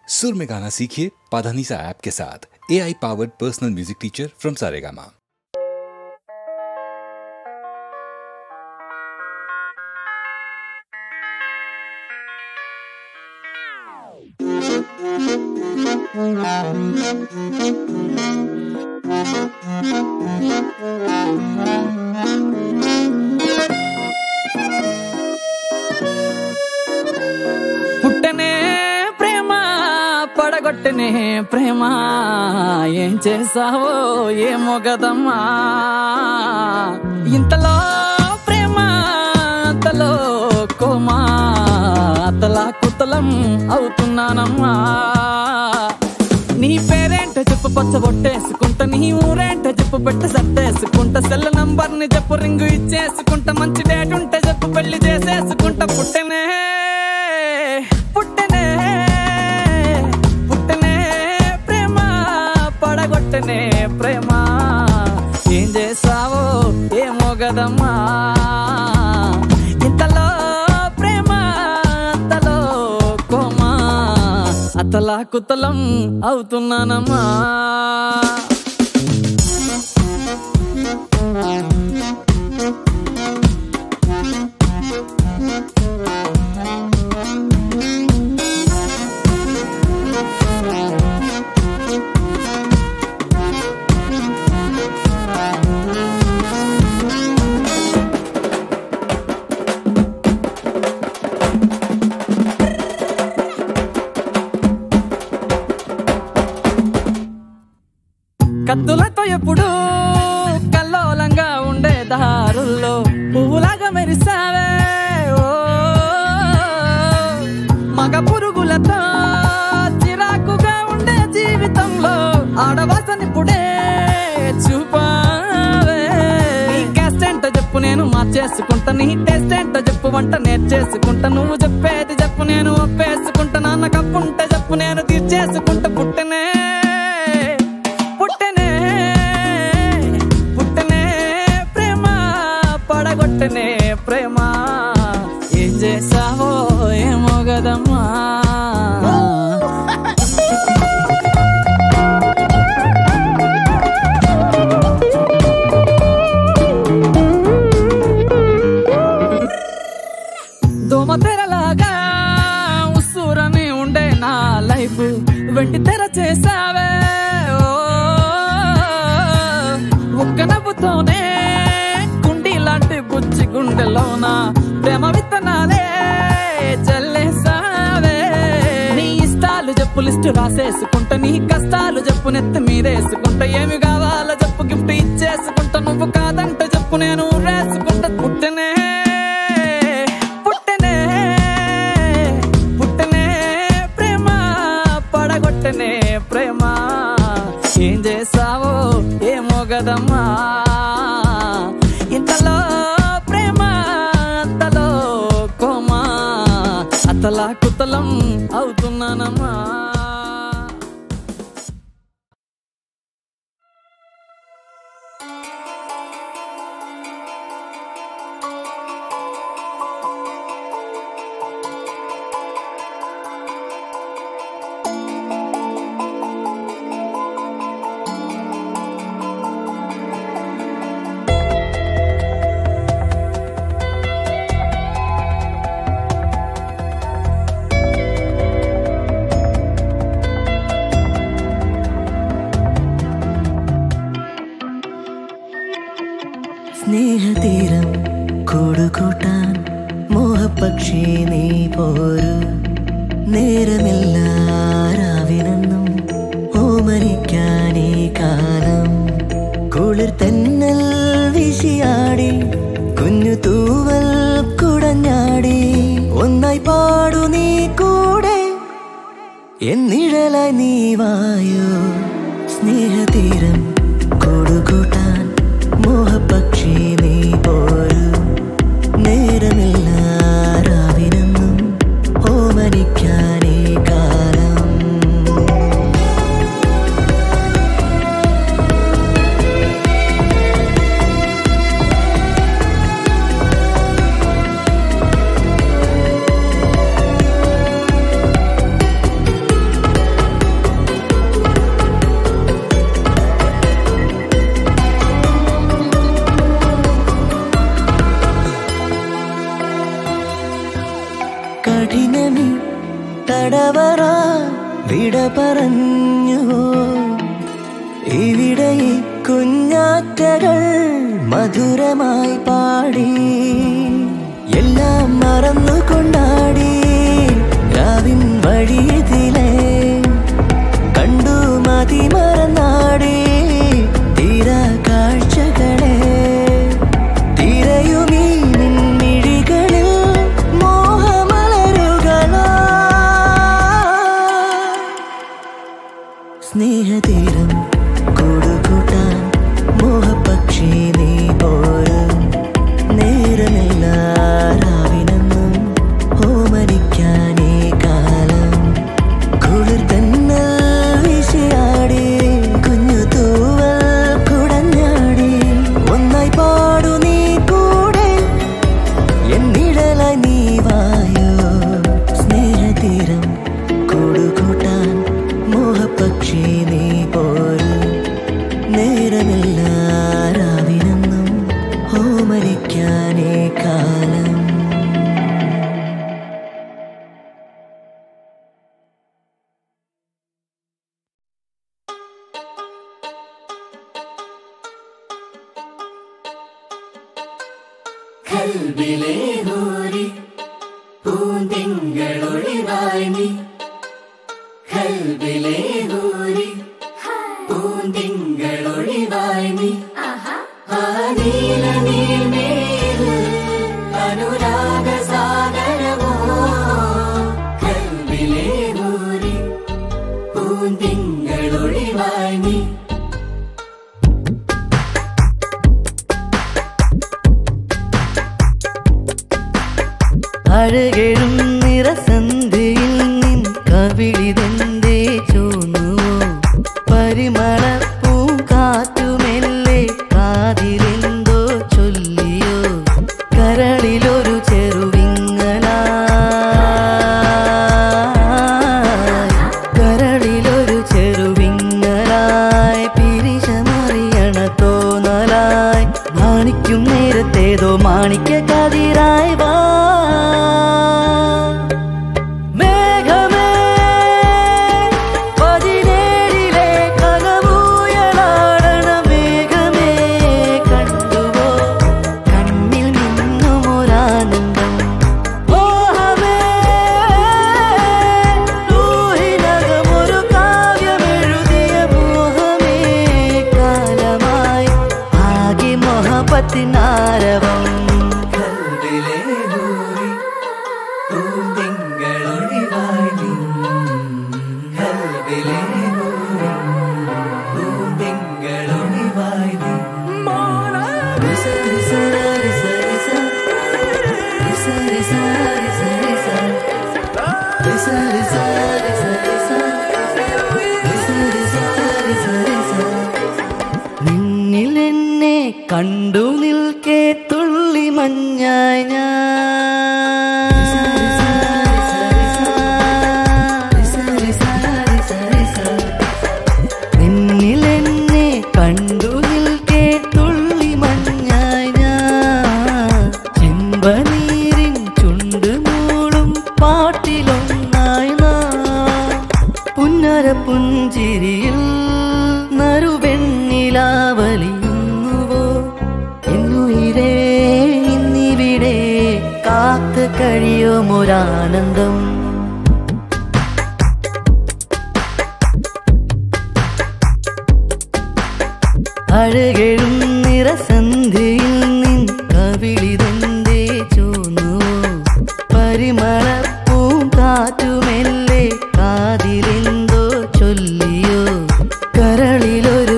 सुर में गाना सीखिए पाधानीसा ऐप के साथ। AI powered personal music teacher from Saregama. పుట్టనే ప్రేమ పడగొట్టనే ప్రేమ ఏం చేసావో ఏమో గదమ్మా ఇంతలో ప్రేమ అంతలో కోమా అతలా కుతలం అవుతున్నానమ్మా నీ పేరేంట చెప్పు పచ్చబొట్టేసుకుంటా నీ ఊరేంట చెప్పు పెట్ట సర్దేసుకుంటా సెల్ నంబర్ ని చెప్పు రింగు ఇచ్చేసుకుంటా మంచి డేట్ ఉంటే చెప్పు పెళ్లి చేసేసుకుంటా పుట్టనే పుట్టనే పుట్టనే ప్రేమ పడగొట్టనే ప్రేమ ఏం చేసావో ఏమో గదమ్మా ఇంతలో ప్రేమ అంతలో కోమా అతలా కుతలం అవుతున్నానమ్మా కత్తులతో ఎప్పుడు కల్లోలంగా ఉండే దారుల్లో పువ్వులాగా మెరిసావే ఓ మగ పురుగులతో చిరాకుగా ఉండే జీవితంలో ఆడవాసనిప్పుడే చూపావే నీ క్యాస్ట్ ఏంటో చెప్పు నేను మార్చేసుకుంటా నీ టేస్ట్ ఏంటో చెప్పు వంట నేర్చేసుకుంటా నువ్వు చెప్పేది చెప్పు నేను ఒప్పేసుకుంటా నాన్న కప్పుంటే చెప్పు నేను తీర్చేసుకుంటా పుట్టనే పడగొట్టనే ప్రేమ ఏం చేసావో ఏమో గదమ్మా దోమ తెరలాగా ఉస్సూరని ఉండే నా లైఫ్ వెంటి తెర చేసావే ఒక్క నవ్వుతోనే బుజ్జి గుండెలోన ప్రేమ విత్తనాలే చల్లేసావే నీ ఇష్టాలు చెప్పు లిస్టు రాసేసుకుంటా నీ కష్టాలు చెప్పు నెత్తి మీరేసుకుంటా ఏమి కావాలో చెప్పు గిఫ్ట్ ఇచ్చేసుకుంటా నువ్వు కాదంట చెప్పు నేను రేసుకుంటా పుట్టనే పుట్టనే పుట్టనే ప్రేమ పడగొట్టనే ప్రేమ ఏం చేసావో ఏమో గదమ్మా ఇంతలో అతలా కుతలం అవుతున్నానమ్మా സ്നേഹതീരം കൂടുകൂട്ടാൻ മോഹപക്ഷി നീ പോരു നേരമില്ല രാവിനെന്നും ഓമനിക്കാൻ ഈ കാലം കുളിർ തെന്നൽ വീശിയാടി കുഞ്ഞു തൂവൽ കുടഞ്ഞാടി ഒന്നായി പാടു നീ കൂടെ എന്നിഴലായി നീ വായോ സ്നേഹതീരം കൂടുകൂട്ടാൻ മോഹപക്ഷി നീ പോരു നേരമില്ല രാവിനെന്നും ഓമനിക്കാനേ കാലം പറ വിട പറഞ്ഞുവോ ഇവിടെ കുഞ്ഞാറ്റകൾ മധുരമായി പാടി എല്ലാം മറന്നു കൊണ്ടാടി രാവിൻ വഴിയതിലെ കണ്ടു മതി മറന്നാടി തീര കാഴ്ചകളെ തിരയുമീ നിൻമിഴികളിൽ മോഹമലരുകളാ സ്നേഹതീരം കൂടുകൂട്ടാൻ മോഹപക്ഷി നീ പോരും നേരമില്ല രാവിനെന്നും ഓമനിക്കാനേ കാലം കുളിർ തന്നൽ വീശിയാടി കുഞ്ഞു തൂവൽ കുടഞ്ഞാടി ഒന്നായി പാടു നീ കൂടെ എന്നിടലായി നീ വായോ സ്നേഹതീരം കൂടുകൂട്ടാൻ മോഹപക്ഷി നീ പോരും നേരമില്ല രാവിനെന്നും ഓമനിക്കാനേ കാലം കൽബിലെ ഹൂരി പൂന്തിങ്കളൊളിവായി നീ കൽബിലെ ഹൂരി പൂന്തിങ്കളൊളിവായി നീ ആ നീല നീർമേൽ അനുരാഗ സാഗരമോ കൽബിലെ ഹൂരി പൂന്തിങ്കളൊളിവായി നീ അഴകെഴും നിറസന്ധിയിൽ നിൻ കവിളിതെന്തേ ചോന്നുവോ പരിമളപ്പൂ കാറ്റുമെല്ലെ കാതിലെന്തോ ചൊല്ലിയോ കരളിലൊരു ചെറുവിങ്ങലായി പിരിശമറിയണ തോന്നലായി മാണിക്കും നേരത്തേതോ മാണിക്ക കതിരായി വാ ാരവം കൽബിലെ ഹൂരി പൂന്തിങ്കളൊളിവായി നീ കൽബിലെ ഹൂരി പൂന്തിങ്കളൊളിവായി നീ നിന്നിൽ എന്നെ കണ്ടു നിൽക്കെ തുള്ളി മഞ്ഞായി നിന്നിൽ എന്നെ കണ്ടു നിൽക്കെ തുള്ളി മഞ്ഞായി ചെമ്പനീരിൻ ചുണ്ട് മൂളും പാട്ടിലൊന്നായി പുന്നര പുഞ്ചിരിയിൽ നറുവെണ്ണിലാവലിയുന്നുവോ എന്നുയിരേ ഇന്നിവിടെ കാത്തു കഴിയുമൊരാനന്ദം അഴകെഴും നിറസന്ധിയിൽ നിൻ കവിളിതെന്തേ ചോന്നുവോ പരിമളപ്പൂ കാറ്റുമെല്ലെ കാതിലെന്തോ ചൊല്ലിയോ കരളിലൊരു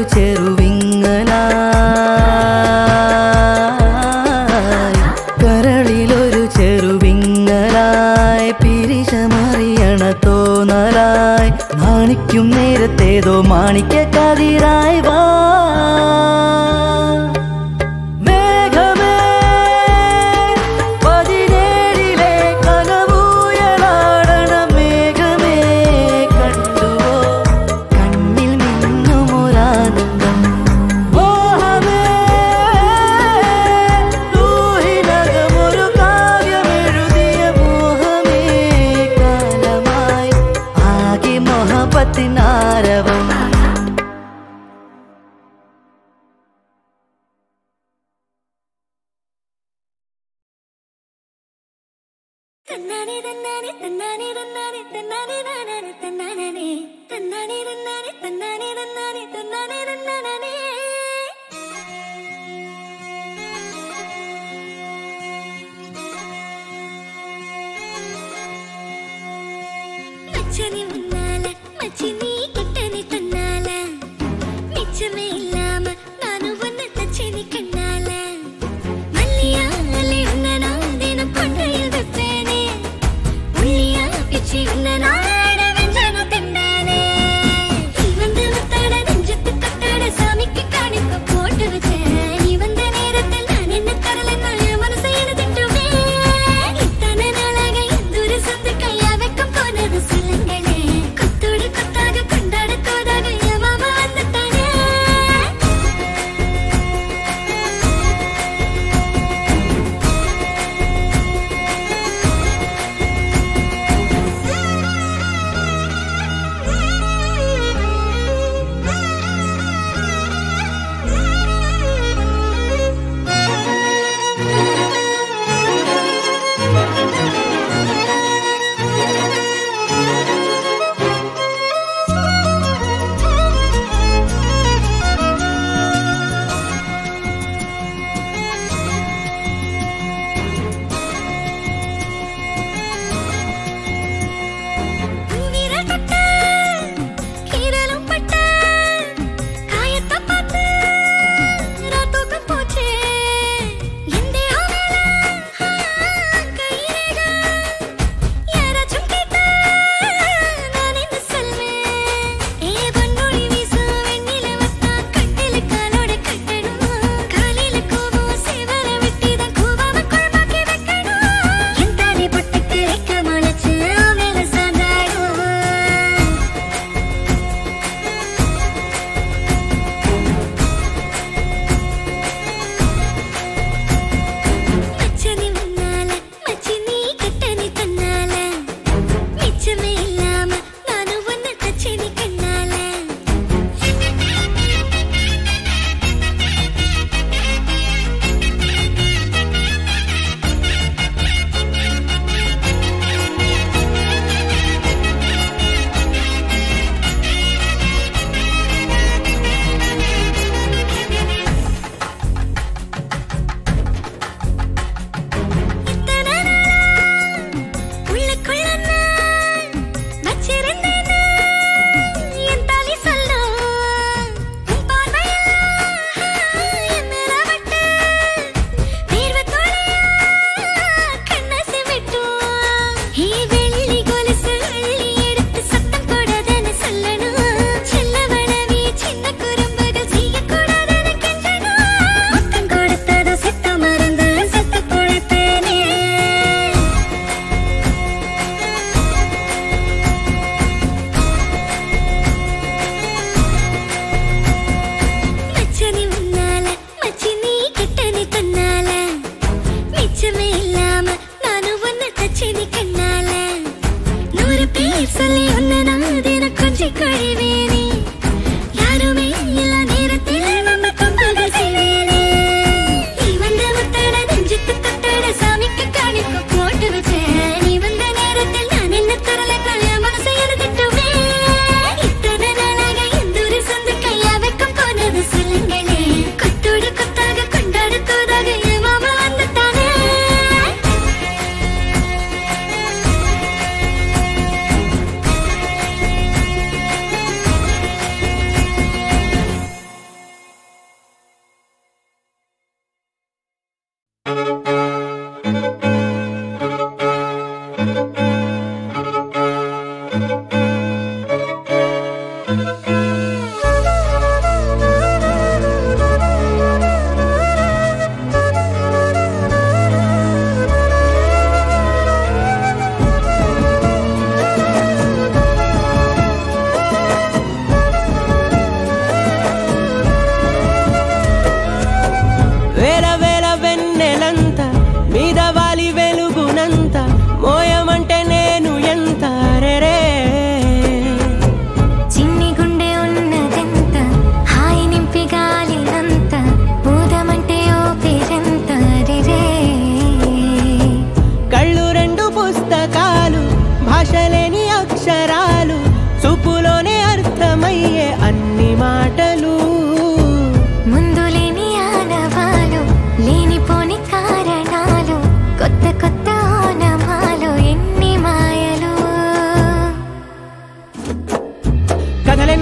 ചെറുവിങ്ങലായി പിരിശമറിയണ തോന്നലായി മാണിക്കും നേരത്തേതോ മാണിക്ക കതിരായി വാ പാപത്തിൻ ആരവം మచ్చని ఉన్నాల మచ్చిని కుట్టని తన్నాల మిచ్చమే ఇల్లామ నాను వన్న తచ్చని కన్నాల మల్లియా మల్లి ఉన్ననా నేను కొండയിൽ వెప్పేనే ఉల్లియా పిచ్చి ఉన్ననా వెంజన తిన్నానే ఈ వంద వస్తాడ నంజత్తు కట్టాడ సామికి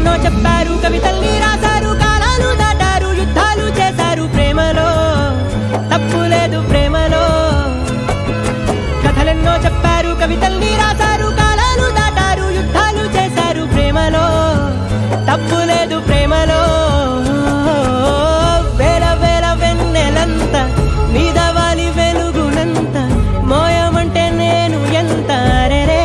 కథలెన్నో చెప్పారు, కవితల్ని రాశారు, కాలాలు దాటారు, యుద్ధాలు చేశారు ప్రేమలో, తప్పు లేదు ప్రేమలో. కథలెన్నో చెప్పారు, కవితల్ని రాశారు, కాలాలు దాటారు, యుద్ధాలు చేశారు ప్రేమలో, తప్పు లేదు ప్రేమలో. వేల వేల వెన్నెలంత మీద వాలి వెలుగునంత మోయమంటే నేను ఎంత రే.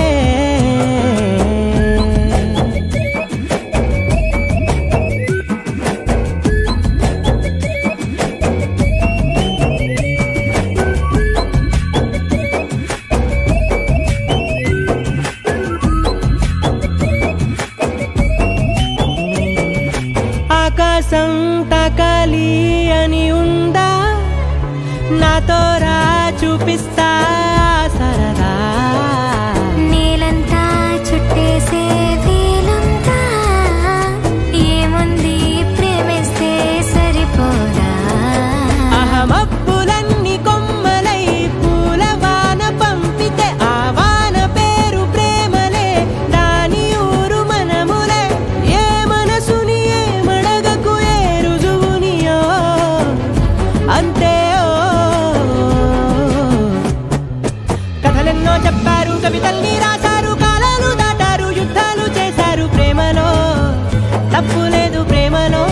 ఆకాశం తాకాలి అని ఉందా, నాతో రా చూపిస్తా సరదా. నేలంతా చుట్టేసే వేలంతా ఏముంది ప్రేమిస్తే సరిపోదా. అహమబ్బులన్నీ కొమ్మలై పూల వాన పంపితే ఆ వాన పేరు ప్రేమలే, దాని ఊరు మనములే. ఏ మనసుని ఏ మడగకు ఏ రుజువునియో అంతే. కథలెన్నో చెప్పారు, కవితల్ని రాశారు, కాలాలు దాటారు, యుద్ధాలు చేశారు ప్రేమలో, తప్పు లేదు ప్రేమలో.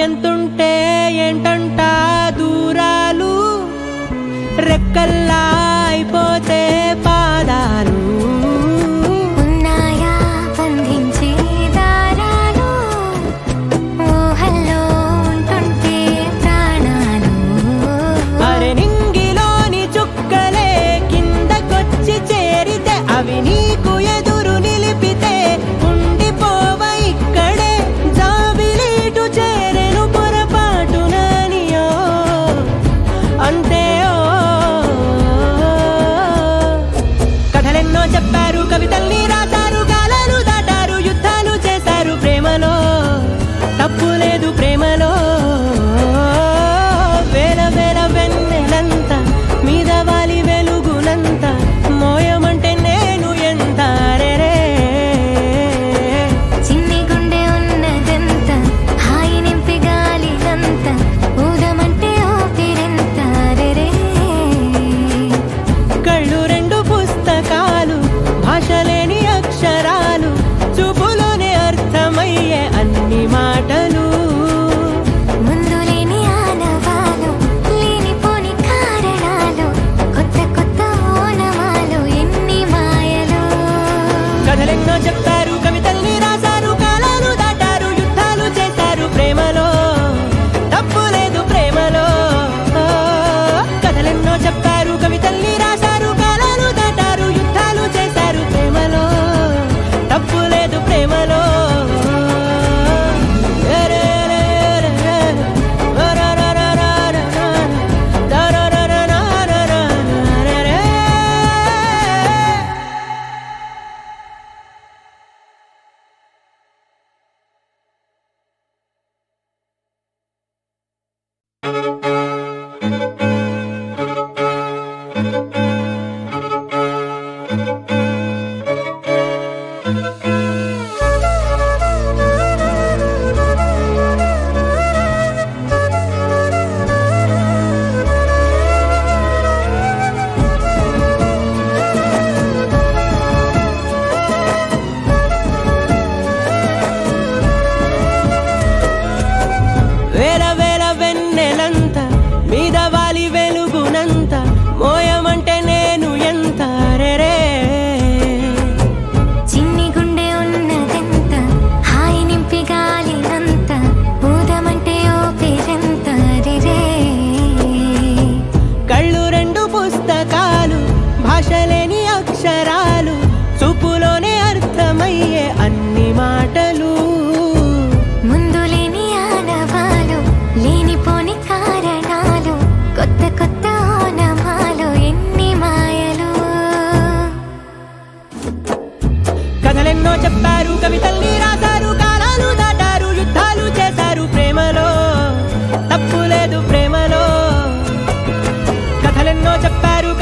ఎంతుంటే ఏంటంట దూరాలు, రెక్కల్లా అయిపోతే పాదాలు. ఉన్నాయా బంధించే దారాలు, ఊహల్లో ఉంటుంటే ప్రాణాలు. అరే నింగిలోని చుక్కలే కిందకొచ్చి చేరితే అవి నీకు ఎదురు నిలిపితే ఉండిపోవ ఇక్కడే. జాబిలీటు చేరెను పొరపాటుననియో అంతే.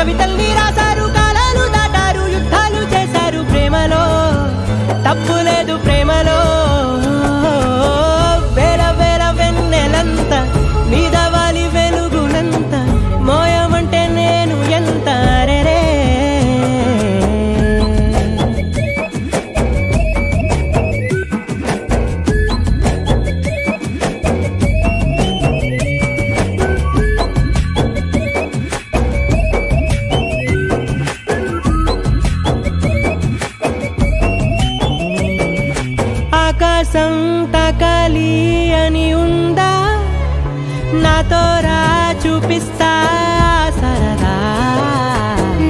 కవితల్ని రాశారు కాలాలు దాటారు యుద్ధాలు చేశారు ప్రేమలో తప్పు లేదు ప్రేమలో వేల వేల వెన్నెలంత మీద వాలి వెలుగునంత మోయమంటే నేను ఎంత రే ఆకాశం తాకాలి అని ఉందా నాతో రా చూపిస్తా సరదా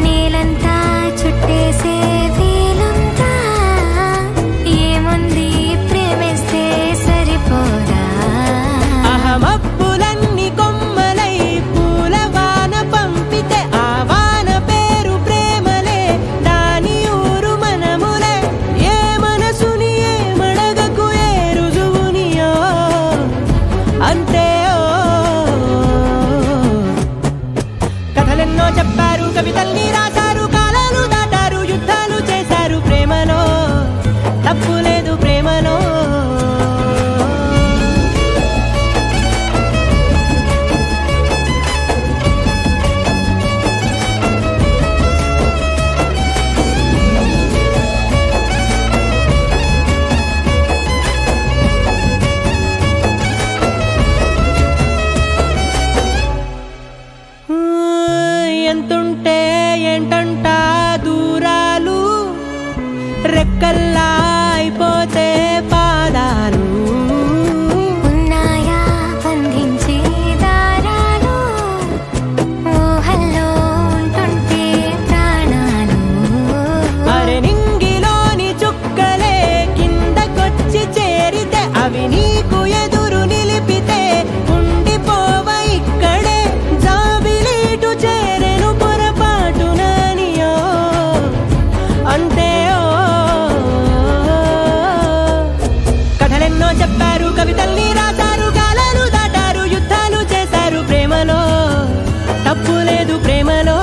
నేలంతా చుట్టేసే వీలుందా ఏముంది ప్రేమిస్తే సరిపోదా అహమప్పులన్నీ కొమ్మలై పూల వాన పంపితే ఆ వాన పేరు ప్రేమలే దాని ఊరు మనములే ఏ మనసుని ఏ మడగకు ఏ రుజువునియో అంతే కథలెన్నో చెప్పారు కవితల్ని రాశారు కాలాలు దాటారు యుద్ధాలు చేశారు ప్రేమలో తప్పు లేదు ప్రేమలో ఎంతుంటే ఏంటంట దూరాలు రెక్కల్లా అయిపోతే పాదాలు ఉన్నాయా బంధించే దారాలు ఊహల్లో ఉంటుంటే ప్రాణాలు అరే నింగిలోని చుక్కలే కిందకొచ్చి చేరితే అవి నీకు ఎదురు నిలిపితే ఉండిపోవ ఇక్కడే జాబిలీటు చేరెను పొరపాటు నానియో అంతే కథలెన్నో చెప్పారు కవితల్ని రాశారు కాలాలు దాటారు యుద్ధాలు చేశారు ప్రేమలో తప్పు లేదు ప్రేమలో